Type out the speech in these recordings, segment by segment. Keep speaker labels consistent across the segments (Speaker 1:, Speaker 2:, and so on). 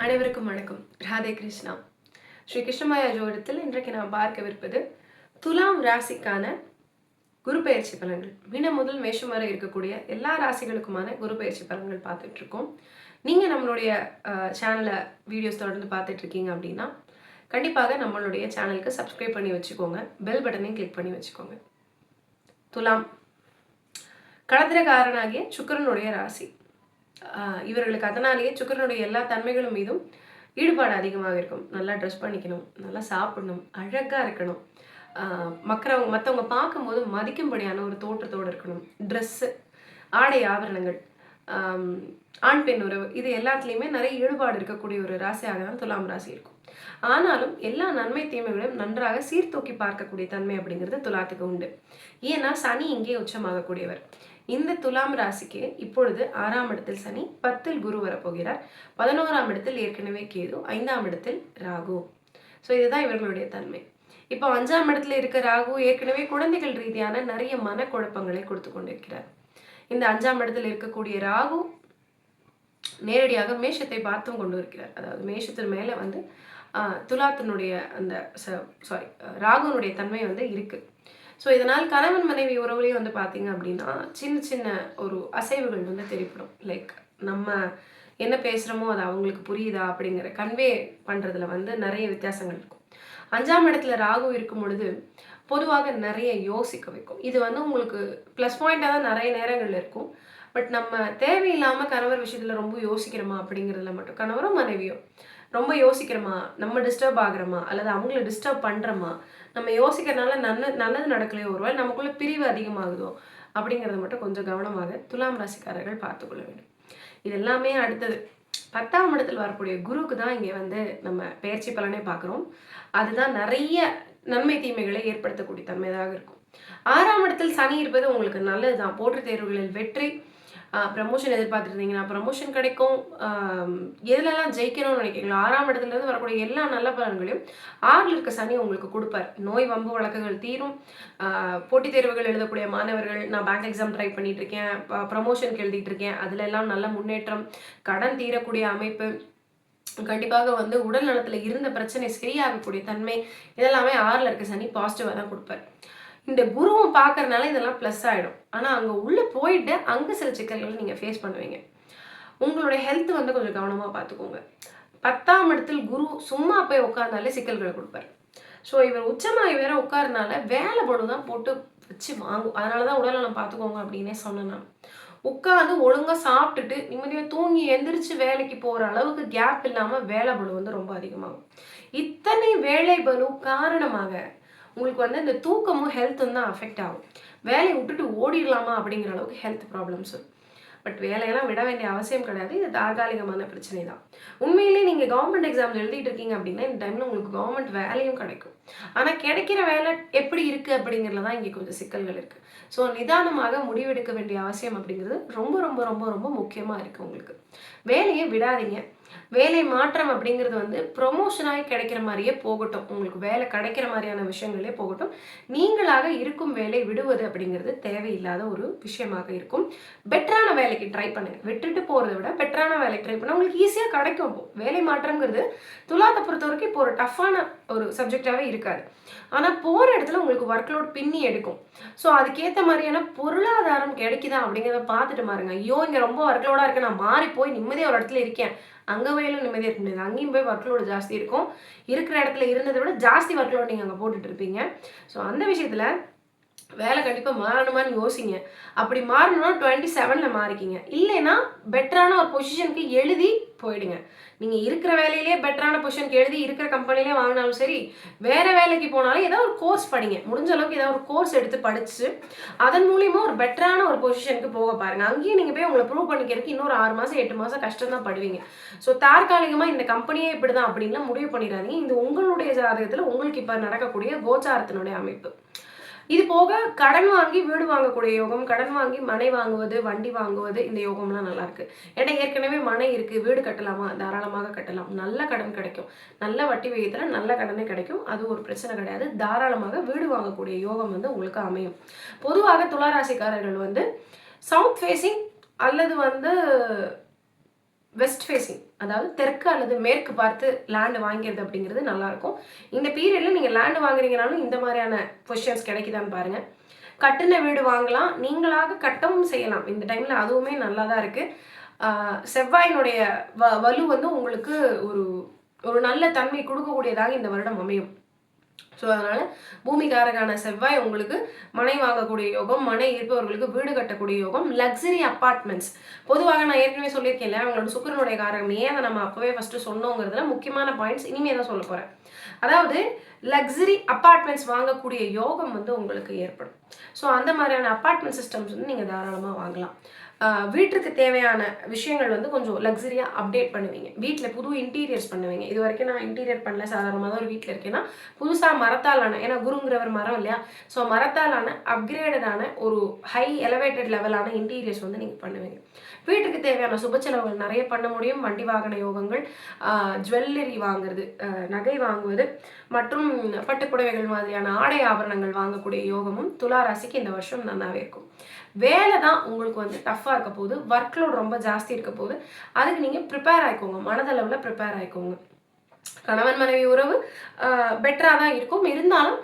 Speaker 1: அனைவருக்கும் வணக்கம். ராதே கிருஷ்ணா. ஸ்ரீ கிருஷ்ணமாயா ஜோதிடத்தில் இன்றைக்கு நாம் பார்க்கவிருப்பது துலாம் ராசிக்கான குரு பெயர்ச்சி பலன்கள். மீனம் முதல் மேஷம் வரை இருக்கக்கூடிய எல்லா ராசிகளுக்குமான குரு பெயர்ச்சி பலன்கள் பார்த்துட்டு இருக்கோம். நீங்க நம்மளுடைய சேனலை வீடியோஸ் தொடர்ந்து பார்த்துட்டு இருக்கீங்க அப்படின்னா கண்டிப்பாக நம்மளுடைய சேனலுக்கு சப்ஸ்கிரைப் பண்ணி வச்சுக்கோங்க. பெல் பட்டனையும் கிளிக் பண்ணி வச்சுக்கோங்க. துலாம் களத்திரக்காரனாகிய சுக்கிரனுடைய ராசி. இவர்களுக்கு அதனாலேயே சுக்கிரனுடைய எல்லா தன்மைகளும் மீதும் ஈடுபாடு அதிகமாக இருக்கும். நல்லா ட்ரெஸ் பண்ணிக்கணும், நல்லா சாப்பிடணும், அழகாக இருக்கணும், மற்றவங்க பார்க்கும்போது மதிக்கும்படியான ஒரு தோற்றத்தோடு இருக்கணும். ட்ரெஸ்ஸு, ஆடை ஆபரணங்கள், ஆண் பெண் உறவு, இது எல்லாத்துலேயுமே நிறைய ஈடுபாடு இருக்கக்கூடிய ஒரு ராசியாக தான் துலாம் ராசி இருக்கும். ஆனாலும் எல்லா நன்மை தீமைகளையும் நன்றாக சீர்தூக்கி பார்க்கக்கூடிய தன்மை அப்படிங்கிறது துலாத்துக்கு உண்டு. ஏன்னா சனி இங்கே உச்சமாகக்கூடியவர். இந்த துலாம் ராசிக்கு இப்பொழுது 6ஆம் இடத்தில் சனி, 10ல் குரு வரப்போகிறார், 11ஆம் இடத்தில் ஏற்கனவே கேது, 5ஆம் இடத்தில் ராகு. ஸோ இதுதான் இவர்களுடைய தன்மை. இப்போ 5ஆம் இடத்துல இருக்க ராகு ஏற்கனவே குழந்தைகள் ரீதியான நிறைய மனக்குழப்பங்களை கொடுத்து கொண்டிருக்கிறார். இந்த 5ஆம் இடத்தில் இருக்கக்கூடிய ராகு நேரடியாக மேஷத்தை பார்த்தும் கொண்டு இருக்கிறார். அதாவது மேஷத்தின் மேலே வந்து துலாத்தினுடைய அந்த ராகுனுடைய தன்மை வந்து இருக்கு. ஸோ இதனால் கணவன் மனைவி உறவுலேயே வந்து பார்த்தீங்க அப்படின்னா சின்ன சின்ன ஒரு அசைவுகள் வந்து தெரிப்படும். லைக் நம்ம என்ன பேசுகிறோமோ அது அவங்களுக்கு புரியுதா அப்படிங்கிற கன்வே பண்ணுறதுல வந்து நிறைய வித்தியாசங்கள் இருக்கும். 5ஆம் இடத்துல ராகு இருக்கும் பொழுது பொதுவாக நிறைய யோசிக்க வைக்கும். இது வந்து உங்களுக்கு ப்ளஸ் பாயிண்டாக தான் நிறைய நேரங்கள் இருக்கும். பட் நம்ம தேவையில்லாமல் கணவர் விஷயத்தில் ரொம்ப யோசிக்கிறோமா அப்படிங்கிறதுல மட்டும், கணவரோ மனைவியோ ரொம்ப யோசிக்கிறோமா, நம்ம டிஸ்டர்ப் ஆகுறோமா அல்லது அவங்கள டிஸ்டர்ப் பண்ணுறோமா, நம்ம யோசிக்கிறதுனால நல்லது நடக்கலையோ, ஒருவேளை நமக்குள்ள பிரிவு அதிகமாகுதோ அப்படிங்கிறத மட்டும் கொஞ்சம் கவனமாக துலாம் ராசிக்காரர்கள் பார்த்துக்கொள்ள வேண்டும். இது எல்லாமே அடுத்தது 10ஆம் இடத்தில் வரக்கூடிய குருவுக்கு தான் இங்கே வந்து நம்ம பெயர்ச்சி பலனே பார்க்குறோம். அதுதான் நிறைய நன்மை தீமைகளை ஏற்படுத்தக்கூடிய தன்மையாக இருக்கும். 6ஆம் இடத்தில் சனி இருப்பது உங்களுக்கு நல்லதுதான். போட்டித் தேர்வுகளில் வெற்றி, ப்ரமோஷன் எதிர்பார்த்துருந்தீங்கன்னா ப்ரமோஷன் கிடைக்கும். எதுலெல்லாம் ஜெயிக்கணும்னு நினைக்கிறீங்களா 6ஆம் இடத்துலேருந்து வரக்கூடிய எல்லா நல்ல பலன்களையும் 6ல் இருக்க சனி உங்களுக்கு கொடுப்பார். நோய் வம்பு வழக்குகள் தீரும். போட்டித் தேர்வுகள் எழுதக்கூடிய மாணவர்கள், நான் பேங்க் எக்ஸாம் ட்ரை பண்ணிட்டு இருக்கேன், ப்ரமோஷனுக்கு எழுதிட்டு இருக்கேன், அதுல எல்லாம் நல்ல முன்னேற்றம், கடன் தீரக்கூடிய அமைப்பு, கண்டிப்பாக வந்து உடல் நலத்தில் இருந்த பிரச்சனை சரியாகக்கூடிய தன்மை, இதெல்லாமே 6ல் இருக்க சனி பாசிட்டிவாக தான் கொடுப்பார். இந்த குருவும் பார்க்கறதுனால இதெல்லாம் ப்ளஸ் ஆகிடும். ஆனால் அங்கே உள்ளே போயிட்டு அங்கே சில சிக்கல்களை நீங்கள் ஃபேஸ் பண்ணுவீங்க. உங்களுடைய ஹெல்த் வந்து கொஞ்சம் கவனமாக பார்த்துக்கோங்க. 10ஆம் இடத்தில் குரு சும்மா போய் உட்கார்ந்தாலே சிக்கல்களை கொடுப்பார். ஸோ இவர் உச்சமாகி வேற உட்காரனால வேலை படு தான் போட்டு வச்சு வாங்கும். அதனால தான் உடல்நலம் பார்த்துக்கோங்க அப்படின்னே சொன்னேன் நான். உட்காந்து ஒழுங்காக சாப்பிட்டுட்டு நிம்மதியாக தூங்கி எந்திரிச்சு வேலைக்கு போகிற அளவுக்கு கேப் இல்லாமல் வேலை பளு வந்து ரொம்ப அதிகமாகும். இத்தனை வேலை பளு காரணமாக உங்களுக்கு வந்து இந்த தூக்கமும் ஹெல்த்தும் தான் அஃபெக்ட் ஆகும். வேலையை விட்டுட்டு ஓடிடலாமா அப்படிங்கிற அளவுக்கு ஹெல்த் ப்ராப்ளம்ஸ் வரும். பட் வேலையெல்லாம் விட வேண்டிய அவசியம் கிடையாது. இது தற்காலிகமான பிரச்சனை தான். உண்மையிலேயே நீங்கள் கவர்மெண்ட் எக்ஸாம்ஸ் எழுதிட்டு இருக்கீங்க அப்படின்னா இந்த டைமில் உங்களுக்கு கவர்மெண்ட் வேலையும் கிடைக்கும். ஆனால் கிடைக்கிற வேலை எப்படி இருக்குது அப்படிங்கிறதுல தான் இங்கே கொஞ்சம் சிக்கல்கள் இருக்குது. ஸோ நிதானமாக முடிவெடுக்க வேண்டிய அவசியம் அப்படிங்கிறது ரொம்ப ரொம்ப ரொம்ப ரொம்ப முக்கியமாக இருக்குது. உங்களுக்கு வேலையை விடாதீங்க. வேலை மாற்றம் அப்படிங்கிறது வந்து ப்ரொமோஷனாக கிடைக்கிற மாதிரியே போகட்டும். உங்களுக்கு வேலை கிடைக்கிற மாதிரியான விஷயங்களே போகட்டும். நீங்களாக இருக்கும் வேலை விடுவது அப்படிங்கிறது தேவையில்லாத ஒரு விஷயமாக இருக்கும். பெட்டரான வேலைக்கு ட்ரை பண்ணுங்க. விட்டுட்டு போகிறத விட பெட்டரான வேலைக்கு ட்ரை பண்ண உங்களுக்கு ஈஸியாக கிடைக்கும். வேலை மாற்றம்ங்கிறது துலாத்தை பொறுத்த வரைக்கும் இப்போ ஒரு டஃப்பான ஒரு சப்ஜெக்டாகவே இருக்காது. ஆனால் போகிற இடத்துல உங்களுக்கு ஒர்க் லோட் பின்னி எடுக்கும். ஸோ அதுக்கேற்ற மாதிரியான பொருளாதாரம் கிடைக்குதா அப்படிங்கிறத பார்த்துட்டு பாருங்க. ஐயோ இங்கே ரொம்ப ஒர்க் லோடாக இருக்கு, நான் மாறி போய் நிம்மதியாக ஒரு இடத்துல இருக்கேன், அங்கே வேலை நிம்மதியாக இருக்க முடியாது. அங்கேயும் போய் ஒர்க் லோடு ஜாஸ்தி இருக்கும். இருக்கிற இடத்துல இருந்ததை விட ஜாஸ்தி ஒர்க் லோடு நீங்கள் அங்கே போட்டுட்டு இருப்பீங்க. ஸோ அந்த விஷயத்தில் வேலை கண்டிப்பாக மாறணுமான்னு யோசிங்க. அப்படி மாறணும்னா 27ல் மாறிக்கிங்க. இல்லைன்னா பெட்டரான ஒரு பொசிஷனுக்கு எழுதி போயிடுங்க. நீங்கள் இருக்கிற வேலையிலேயே பெட்டரான பொசிஷனுக்கு எழுதி இருக்கிற கம்பெனிலே வாங்கினாலும் சரி, வேறு வேலைக்கு போனாலும் ஏதாவது ஒரு கோர்ஸ் படிங்க. முடிஞ்ச அளவுக்கு ஏதாவது ஒரு கோர்ஸ் எடுத்து படித்து அதன் மூலியமாக ஒரு பெட்டரான ஒரு பொசிஷனுக்கு போக பாருங்கள். அங்கேயும் நீங்கள் போய் உங்களை ப்ரூவ் பண்ணிக்கிறதுக்கு இன்னொரு 6 மாதம் 8 மாதம் கஷ்டம் தான் படுவீங்க. ஸோ தற்காலிகமாக இந்த கம்பெனியே இப்படி தான் அப்படின்லாம் முடிவு பண்ணிடாதீங்க. இது உங்களுடைய ஜாதகத்தில் உங்களுக்கு இப்போ நடக்கக்கூடிய கோச்சாரத்தினுடைய அமைப்பு. இது போக கடன் வாங்கி வீடு வாங்கக்கூடிய யோகம், கடன் வாங்கி மனை வாங்குவது, வண்டி வாங்குவது, இந்த யோகம்லாம் நல்லா இருக்கு. ஏன்னா ஏற்கனவே மனை இருக்கு, வீடு கட்டலாமா, தாராளமாக கட்டலாம். நல்ல கடன் கிடைக்கும், நல்ல வட்டி விகிதத்தில் நல்ல கடனே கிடைக்கும். அது ஒரு பிரச்சனை கிடையாது. தாராளமாக வீடு வாங்கக்கூடிய யோகம் வந்து உங்களுக்கு அமையும். பொதுவாக துளாராசிக்காரர்கள் வந்து சவுத் ஃபேஸிங் அல்லது வந்து வெஸ்ட் ஃபேஸிங், அதாவது தெற்கு அல்லது மேற்கு பார்த்து லேண்டு வாங்கிறது அப்படிங்கிறது நல்லாயிருக்கும். இந்த பீரியடில் நீங்கள் லேண்டு வாங்குறீங்கனாலும் இந்த மாதிரியான பொசிஷன்ஸ் கிடைக்குதான்னு பாருங்கள். கட்டின வீடு வாங்கலாம், நீங்களாக கட்டவும் செய்யலாம் இந்த டைமில், அதுவுமே நல்லா தான் இருக்குது. செவ்வாயினுடைய வலு வந்து உங்களுக்கு ஒரு ஒரு நல்ல தன்மை கொடுக்கக்கூடியதாக இந்த வருடம் அமையும். ஸோ அதனால் பூமிக்காரகான செவ்வாய் உங்களுக்கு மனை வாங்கக்கூடிய யோகம், மனை இருப்பவர்களுக்கு வீடு கட்டக்கூடிய யோகம், லக்ஸரி அப்பார்ட்மெண்ட்ஸ். பொதுவாக நான் ஏற்கனவே சொல்லியிருக்கேன் அவங்களோட சுக்கிரனுடைய காரகம், ஏன் அதை நம்ம அப்போவே ஃபஸ்ட்டு சொன்னோங்கிறதுல முக்கியமான பாயிண்ட்ஸ் இனிமே தான் சொல்ல போகிறேன். அதாவது லக்ஸரி அப்பார்ட்மெண்ட்ஸ் வாங்கக்கூடிய யோகம் வந்து உங்களுக்கு ஏற்படும். ஸோ அந்த மாதிரியான அப்பார்ட்மெண்ட் சிஸ்டம்ஸ் வந்து நீங்கள் தாராளமாக வாங்கலாம். வீட்டுக்கு தேவையான விஷயங்கள் வந்து கொஞ்சம் லக்ஸரியாக அப்டேட் பண்ணுவீங்க. வீட்டில் புது இன்டீரியர்ஸ் பண்ணுவீங்க. இது வரைக்கும் நான் இன்டீரியர் பண்ணல, சாதாரணமாக தான் ஒரு வீட்டில் இருக்கேன்னா புதுசாக மரத்தாலான, ஏன்னா குருங்கிறவர் மரம் இல்லையா, ஸோ மரத்தாலான அப்கிரேடடான ஒரு ஹை எலவேட்டட் லெவலான இன்டீரியர்ஸ் வந்து நீங்கள் பண்ணுவீங்க. வீட்டுக்கு தேவையான சுப செலவுகள் நிறைய பண்ண முடியும். வண்டி வாகன யோகங்கள், ஜுவல்லரி வாங்குறது, நகை வாங்குவது மற்றும் பட்டுப்புடவைகள் மாதிரியான ஆடை ஆபரணங்கள் வாங்கக்கூடிய யோகமும் துலா ராசிக்கு இந்த வருஷம் நல்லாவே இருக்கும். வேலை தான் உங்களுக்கு வந்து டஃப்பாக இருக்க போது, ஒர்க் லோட் ரொம்ப ஜாஸ்தி இருக்க போது, அதுக்கு நீங்கள் ப்ரிப்பேர் ஆகிக்கோங்க, மனதளவில் ப்ரிப்பேர் ஆகிக்கோங்க. கணவன் மனைவி உறவு பெட்டராக தான் இருக்கும், இருந்தாலும்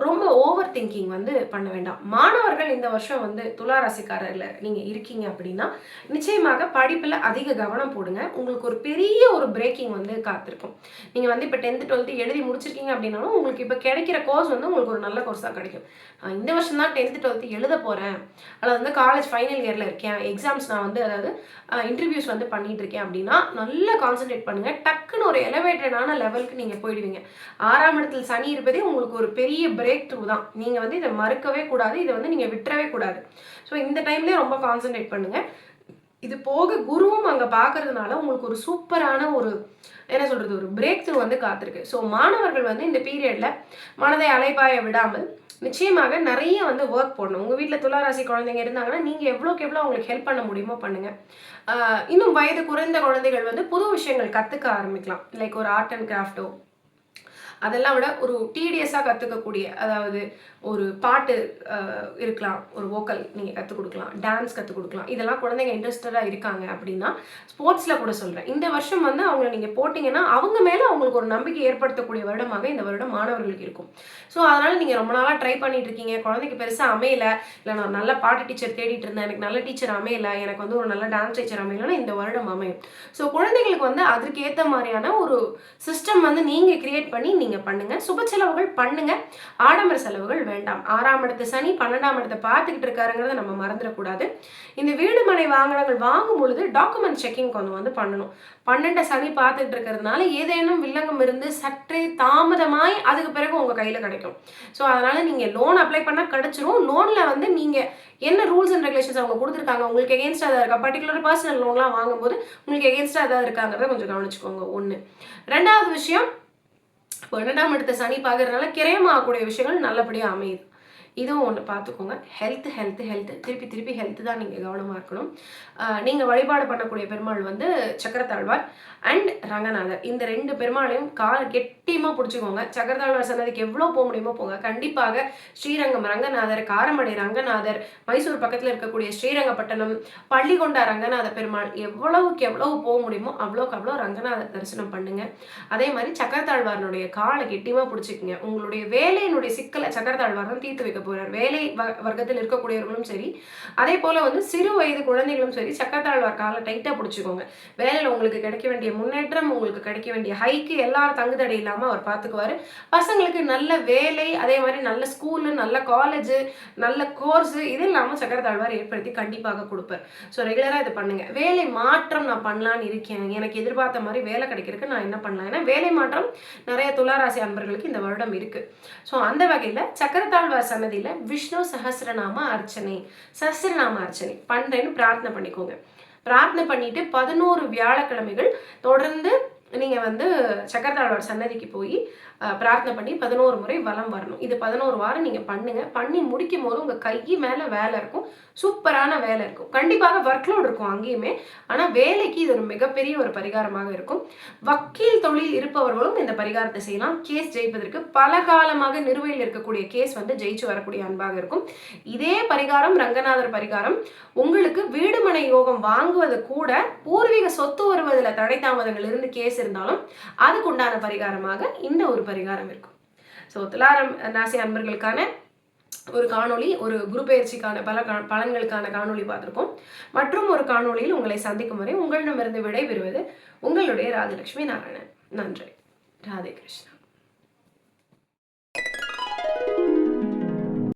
Speaker 1: ரொம்ப ஓவர் திங்கிங் வந்து பண்ண வேண்டாம். மாணவர்கள் இந்த வருஷம் வந்து துலா ராசிக்காரர்ல நீங்க இருக்கீங்க அப்படின்னா நிச்சயமாக படிப்புல அதிக கவனம் போடுங்க. உங்களுக்கு ஒரு பெரிய ஒரு பிரேக்கிங் வந்து காத்திருக்கும். நீங்க வந்து இப்போ 10th 12th எழுதி முடிச்சிருக்கீங்க அப்படின்னாலும் உங்களுக்கு இப்போ கிடைக்கிற கோர்ஸ் வந்து உங்களுக்கு ஒரு நல்ல கோர்ஸ் தான் கிடைக்கும். இந்த வருஷம் தான் 10th 12th எழுத போறேன், அல்லது வந்து காலேஜ் ஃபைனல் இயர்ல இருக்கேன், எக்ஸாம்ஸ் நான் வந்து அதாவது இன்டர்வியூஸ் வந்து பண்ணிட்டு இருக்கேன் அப்படின்னா நல்லா கான்சென்ட்ரேட் பண்ணுங்க. டக்குன்னு ஒரு எலவேட்டடான லெவலுக்கு நீங்க போயிடுவீங்க. 6ஆம் இடத்தில் சனி இருப்பதே உங்களுக்கு ஒரு பெரிய பிரேக் த்ரூ தான். நீங்கள் வந்து இதை மறுக்கவே கூடாது, இதை வந்து நீங்கள் விட்டுறவே கூடாது. ஸோ இந்த டைம்லேயே ரொம்ப கான்சென்ட்ரேட் பண்ணுங்கள். இது போக குருவும் அங்கே பார்க்கறதுனால உங்களுக்கு ஒரு சூப்பரான ஒரு என்ன சொல்கிறது ஒரு பிரேக் த்ரூ வந்து காத்திருக்கு. ஸோ மாணவர்கள் வந்து இந்த பீரியடில் மனதை அலைபாய விடாமல் நிச்சயமாக நிறைய வந்து ஒர்க் போடணும். உங்கள் வீட்டில் துளாராசி குழந்தைங்க இருந்தாங்கன்னா நீங்கள் எவ்வளோக்கு எவ்வளோ அவங்களுக்கு ஹெல்ப் பண்ண முடியுமோ பண்ணுங்கள். இன்னும் வயது குறைந்த குழந்தைகள் வந்து புது விஷயங்கள் கற்றுக்க ஆரம்பிக்கலாம். லைக் ஒரு ஆர்ட் அண்ட் கிராஃப்டோ, அதெல்லாம் விட ஒரு டீடியஸாக கற்றுக்கக்கூடிய, அதாவது ஒரு பாட்டு இருக்கலாம், ஒரு வோக்கல் நீங்கள் கற்றுக் கொடுக்கலாம், டான்ஸ் கற்றுக் கொடுக்கலாம். இதெல்லாம் குழந்தைங்க இன்ட்ரெஸ்டடாக இருக்காங்க அப்படின்னா ஸ்போர்ட்ஸில் கூட சொல்கிறேன். இந்த வருஷம் வந்து அவங்களை நீங்கள் போட்டிங்கன்னா அவங்க மேலே அவங்களுக்கு ஒரு நம்பிக்கை ஏற்படுத்தக்கூடிய வருடமாக இந்த வருடம் மாணவர்களுக்கு இருக்கும். ஸோ அதனால் நீங்கள் ரொம்ப நாளாக ட்ரை பண்ணிட்டு இருக்கீங்க, குழந்தைக்கு பெருசாக அமையலை, இல்லை நான் நல்ல பாட்டு டீச்சர் தேடிட்டு இருந்தேன், எனக்கு நல்ல டீச்சர் அமையலை, எனக்கு வந்து ஒரு நல்ல டான்ஸ் டீச்சர் அமையலைன்னா இந்த வருடம் அமையும். ஸோ குழந்தைங்களுக்கு வந்து அதற்கு ஏற்ற மாதிரியான ஒரு சிஸ்டம் வந்து நீங்கள் கிரியேட் பண்ணி நீங்கள் பண்ணுங்கள். சுப செலவுகள் பண்ணுங்கள், ஆடம்பர செலவுகள் வேண்டாம். 6ஆம் இடத்து சனி 12ஆம் இடத்தை பார்த்துக்கிட்டு இருக்காருங்கிறத நம்ம மறந்துடக்கூடாது. இந்த வீடு மனை வாகனங்கள் வாங்கும் பொழுது டாக்குமெண்ட் செக்கிங் கொஞ்சம் வந்து பண்ணணும். 12 சனி பார்த்துக்கிட்டு இருக்கிறதுனால ஏதேனும் வில்லங்கம் இருந்து சற்றே தாமதமாய் அதுக்கு பிறகு உங்கள் கையில் கிடைக்கும். ஸோ அதனால் நீங்கள் லோன் அப்ளை பண்ணால் கிடச்சிரும். லோனில் வந்து நீங்கள் என்ன ரூல்ஸ் அண்ட் ரெகுலேஷன்ஸ் அவங்க கொடுத்துருக்காங்க, உங்களுக்கு எகென்ஸ்டாக எதாவது இருக்கா, பர்டிகுலர் பர்சனல் லோன்லாம் வாங்கும்போது உங்களுக்கு எகென்ஸ்டாக எதாவது இருக்காங்கிறத கொஞ்சம் கவனிச்சுக்கோங்க. 1. 2வது விஷயம், 12ஆம் இடத்தை சனி பார்க்கறதுனால கிரயமாகக்கூடிய விஷயங்கள் நல்லபடியாக அமையுது. இதுவும் ஒன்று பார்த்துக்கோங்க. ஹெல்த் திருப்பி ஹெல்த்து தான் நீங்கள் கவனமாக இருக்கணும். நீங்கள் வழிபாடு பண்ணக்கூடிய பெருமாள் வந்து சக்கரத்தாழ்வார் அண்ட் ரங்கநாதர். இந்த 2 பெருமாளையும் கெட்டியமாக பிடிச்சிக்கோங்க. சக்கரத்தாழ்வார் சன்னதிக்கு எவ்வளோ போக முடியுமோ போங்க. கண்டிப்பாக ஸ்ரீரங்கம் ரங்கநாதர், காரமடை ரங்கநாதர், மைசூர் பக்கத்தில் இருக்கக்கூடிய ஸ்ரீரங்கப்பட்டணம், பள்ளிகொண்டா ரங்கநாத பெருமாள், எவ்வளவுக்கு எவ்வளவு போக முடியுமோ அவ்வளோக்கு அவ்வளோ ரங்கநாதர் தரிசனம் பண்ணுங்க. அதே மாதிரி சக்கரத்தாழ்வாரனுடைய காலை கெட்டியமாக பிடிச்சிக்கோங்க. உங்களுடைய வேலையினுடைய சிக்கலை சக்கரத்தாழ்வார் தான் தீர்த்து வைக்க போறார். வேலை வர்க்கத்தில் இருக்கக்கூடியவர்களும் சரி, அதே போல வந்து சிறு வயது குழந்தைகளும் சரி, சக்கரத்தாழ்வார் காலை டைட்டா பிடிச்சிக்கோங்க. வேலையில உங்களுக்கு கிடைக்க வேண்டிய முன்னேற்றம், உங்களுக்கு கிடைக்க வேண்டிய ஹைக்கு எல்லாரும் தங்குதடை இல்லாம அவர் பார்த்துக்குவாரு. பசங்களுக்கு நல்ல வேலை, அதே மாதிரி நல்ல ஸ்கூலு, நல்ல காலேஜ், நல்ல கோர்ஸ், இது இல்லாமல் சக்கரத்தாழ்வார் ஏற்படுத்தி கண்டிப்பாக கொடுப்பார். ஸோ ரெகுலரா இது பண்ணுங்க. வேலை மாற்றம் நான் பண்ணலான்னு இருக்கேன், எனக்கு எதிர்பார்த்த மாதிரி வேலை கிடைக்கிறதுக்கு நான் என்ன பண்ணலாம்? ஏன்னா வேலை மாற்றம் நிறைய துளாராசி அன்பர்களுக்கு இந்த வருடம் இருக்கு. ஸோ அந்த வகையில சக்கரத்தாழ்வார் சன்னதியில விஷ்ணு சஹஸ்ரநாம அர்ச்சனை பண்றேன்னு பிரார்த்தனை பண்ணிக்கோங்க. பிரார்த்தனை பண்ணிட்டு 11 வியாழக்கிழமைகள் தொடர்ந்து நீங்க வந்து சக்கரத்தாழ்வார் சன்னதிக்கு போய் பிரார்த்தனை பண்ணி 11 முறை வலம் வரணும். இது 11 வாரம் நீங்க பண்ணுங்க. பண்ணி முடிக்கும்போது உங்க கை மேல வேலை இருக்கும். சூப்பரான வேலை இருக்கும். கண்டிப்பாக ஒர்க் லோட் இருக்கும் அங்கேயுமே. ஆனா வேலைக்கு இது ஒரு மிகப்பெரிய ஒரு பரிகாரமாக இருக்கும். வக்கீல் தொழில் இருப்பவர்களும் இந்த பரிகாரத்தை செய்யலாம். கேஸ் ஜெயிப்பதற்கு பல காலமாக நிலுவையில் இருக்கக்கூடிய கேஸ் வந்து ஜெயிச்சு வரக்கூடிய அன்பாக இருக்கும். இதே பரிகாரம் ரங்கநாதர் பரிகாரம் உங்களுக்கு வீடுமனை யோகம் வாங்குவது கூட பூர்வீக சொத்து வருவதில் தடை தாமதங்கள் இருந்து கேஸ் இருந்தாலும் அதுக்கு உண்டான பரிகாரமாக இந்த ஒரு பரிகாரம் இருக்கும். ஸோ துலாம் ராசி அன்பர்களுக்கான ஒரு காணொளி, ஒரு குரு பயிற்சிக்கான பலன்களுக்கான காணொளி பார்த்துருக்கோம். மற்றும் ஒரு காணொளியில் உங்களை சந்திக்கும் வரை உங்களிடமிருந்து விடைபெறுவது உங்களுடைய ராஜலட்சுமி நாராயணன். நன்றி. ராதே கிருஷ்ணா.